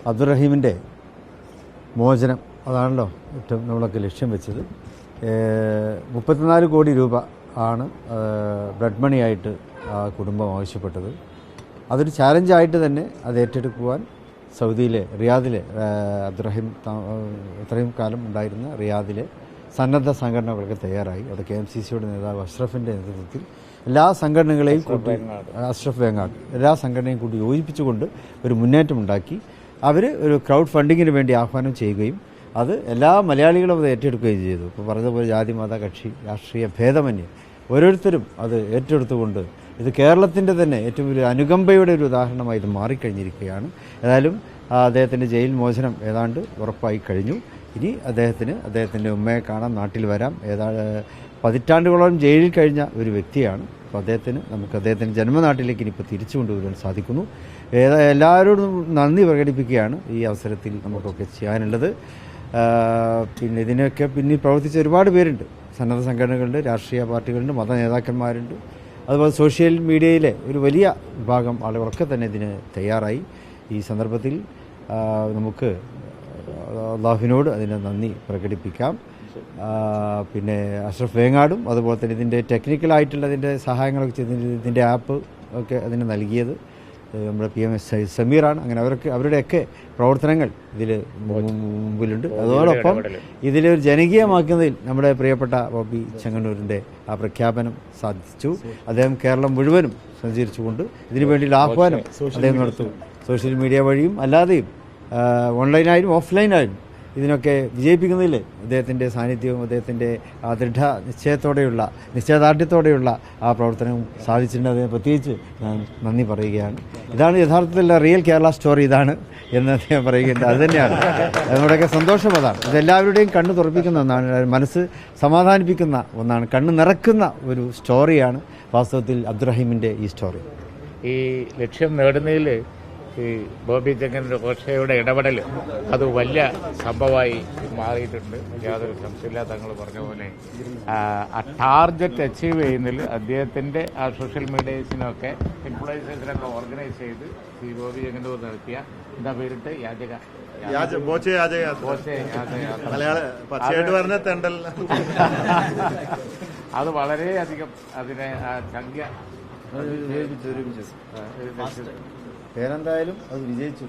അബ്ദുറഹീമിൻ്റെ മോചനം അതാണല്ലോ ഏറ്റവും നമ്മളൊക്കെ ലക്ഷ്യം വെച്ചത്. 34 കോടി രൂപ ആണ് ബ്ലഡ് മണിയായിട്ട് ആ കുടുംബം ആവശ്യപ്പെട്ടത്. അതൊരു ചാലഞ്ചായിട്ട് തന്നെ അത് ഏറ്റെടുക്കുവാൻ സൗദിയിലെ റിയാദിലെ അബ്ദുറഹീം ഇത്രയും കാലം ഉണ്ടായിരുന്ന റിയാദിലെ സന്നദ്ധ സംഘടനകളൊക്കെ തയ്യാറായി. അവിടെ KMCCയുടെ നേതാവ് അഷ്റഫിൻ്റെ നേതൃത്വത്തിൽ എല്ലാ സംഘടനകളെയും കൂട്ടി, അഷ്റഫ് വേങ്ങാട് എല്ലാ സംഘടനയും കൂടി യോജിപ്പിച്ചുകൊണ്ട് ഒരു മുന്നേറ്റമുണ്ടാക്കി. അവർ ഒരു ക്രൗഡ് ഫണ്ടിങ്ങിന് വേണ്ടി ആഹ്വാനം ചെയ്യുകയും അത് എല്ലാ മലയാളികളും അത് ഏറ്റെടുക്കുകയും ചെയ്തു. ഇപ്പോൾ പറഞ്ഞതുപോലെ ജാതി മത കക്ഷി രാഷ്ട്രീയ ഭേദമന്യേ ഓരോരുത്തരും അത് ഏറ്റെടുത്തുകൊണ്ട് ഇത് കേരളത്തിൻ്റെ തന്നെ ഏറ്റവും വലിയ അനുകമ്പയുടെ ഒരു ഉദാഹരണമായി ഇത് മാറിക്കഴിഞ്ഞിരിക്കുകയാണ്. ഏതായാലും അദ്ദേഹത്തിൻ്റെ ജയിൽ മോചനം ഏതാണ്ട് ഉറപ്പായി കഴിഞ്ഞു. ഇനി അദ്ദേഹത്തിൻ്റെ ഉമ്മയെ കാണാൻ നാട്ടിൽ വരാം. പതിറ്റാണ്ടുകളോളം ജയിലിൽ കഴിഞ്ഞ ഒരു വ്യക്തിയാണ്. അപ്പോൾ നമുക്ക് അദ്ദേഹത്തിൻ്റെ ജന്മനാട്ടിലേക്ക് ഇനിയിപ്പോൾ തിരിച്ചു കൊണ്ടുവരാൻ സാധിക്കുന്നു. എല്ലാവരോടും നന്ദി പ്രകടിപ്പിക്കുകയാണ് ഈ അവസരത്തിൽ നമുക്കൊക്കെ ചെയ്യാനുള്ളത്. പിന്നെ ഇതിനൊക്കെ പിന്നിൽ പ്രവർത്തിച്ച ഒരുപാട് പേരുണ്ട്. സന്നദ്ധ സംഘടനകളുണ്ട്, രാഷ്ട്രീയ പാർട്ടികളുണ്ട്, മത നേതാക്കന്മാരുണ്ട്. അതുപോലെ സോഷ്യൽ മീഡിയയിലെ ഒരു വലിയ വിഭാഗം ആളുകളൊക്കെ തന്നെ ഇതിന് തയ്യാറായി. ഈ സന്ദർഭത്തിൽ നമുക്ക് അള്ളാഹുവിനോട് അതിന് നന്ദി പ്രകടിപ്പിക്കാം. പിന്നെ അഷ്റഫ് വേങ്ങാടും അതുപോലെ തന്നെ ഇതിൻ്റെ ടെക്നിക്കലായിട്ടുള്ള ഇതിൻ്റെ സഹായങ്ങളൊക്കെ ചെയ്ത് ഇതിൻ്റെ ആപ്പ് ഒക്കെ അതിന് നൽകിയത് നമ്മുടെ PM സമീറാണ്. അങ്ങനെ അവരുടെയൊക്കെ പ്രവർത്തനങ്ങൾ ഇതിൽ മുമ്പിലുണ്ട്. അതോടൊപ്പം ഇതിലൊരു ജനകീയമാക്കുന്നതിൽ നമ്മുടെ പ്രിയപ്പെട്ട ബോബി ചെങ്ങന്നൂരിൻ്റെ ആ പ്രഖ്യാപനം സാധിച്ചു. അദ്ദേഹം കേരളം മുഴുവനും സഞ്ചരിച്ചുകൊണ്ട് ഇതിനു വേണ്ടിയുള്ള ആഹ്വാനം അദ്ദേഹം നടത്തും. സോഷ്യൽ മീഡിയ വഴിയും അല്ലാതെയും ഓൺലൈനായും ഓഫ്ലൈനായും ഇതിനൊക്കെ വിജയിപ്പിക്കുന്നതിൽ അദ്ദേഹത്തിൻ്റെ സാന്നിധ്യവും അദ്ദേഹത്തിൻ്റെ നിശ്ചയദാർഢ്യത്തോടെയുള്ള ആ പ്രവർത്തനവും സാധിച്ചിട്ടുണ്ട്. അതിനെ പ്രത്യേകിച്ച് ഞാൻ നന്ദി പറയുകയാണ്. ഇതാണ് യഥാർത്ഥത്തിലുള്ള റിയൽ കേരള സ്റ്റോറി ഇതാണ് എന്ന് അദ്ദേഹം പറയുകയുണ്ട്. അതുതന്നെയാണ് നമ്മുടെയൊക്കെ സന്തോഷം. അതാണ് ഇതെല്ലാവരുടെയും കണ്ണ് തുറപ്പിക്കുന്ന ഒന്നാണ്, മനസ്സ് സമാധാനിപ്പിക്കുന്ന ഒന്നാണ്, കണ്ണ് നിറക്കുന്ന ഒരു സ്റ്റോറിയാണ് വാസ്തവത്തിൽ അബ്ദുറഹീമിൻ്റെ ഈ സ്റ്റോറി. ഈ ലക്ഷ്യം നേടുന്നതിൽ ഈ ബോബി ചെങ്ങന്നൂർ കോശയുടെ ഇടപെടൽ അത് വലിയ സംഭവമായി മാറിയിട്ടുണ്ട്. യാതൊരു സംശയമില്ല. തങ്ങൾ പറഞ്ഞ പോലെ ആ ടാർഗറ്റ് അച്ചീവ് ചെയ്യുന്നതിൽ അദ്ദേഹത്തിൻ്റെ ആ സോഷ്യൽ മീഡിയസിനൊക്കെ ഇൻഫ്ലുവൻസേഴ്സിനൊക്കെ ഓർഗനൈസ് ചെയ്ത് ഈ ബോബി ചെങ്ങന്നൂർ നടത്തിയ എന്താ പേരിട്ട് അത് വളരെയധികം അതിനെ സംഖ്യ പേരെന്തായാലും അത് വിജയിച്ചു.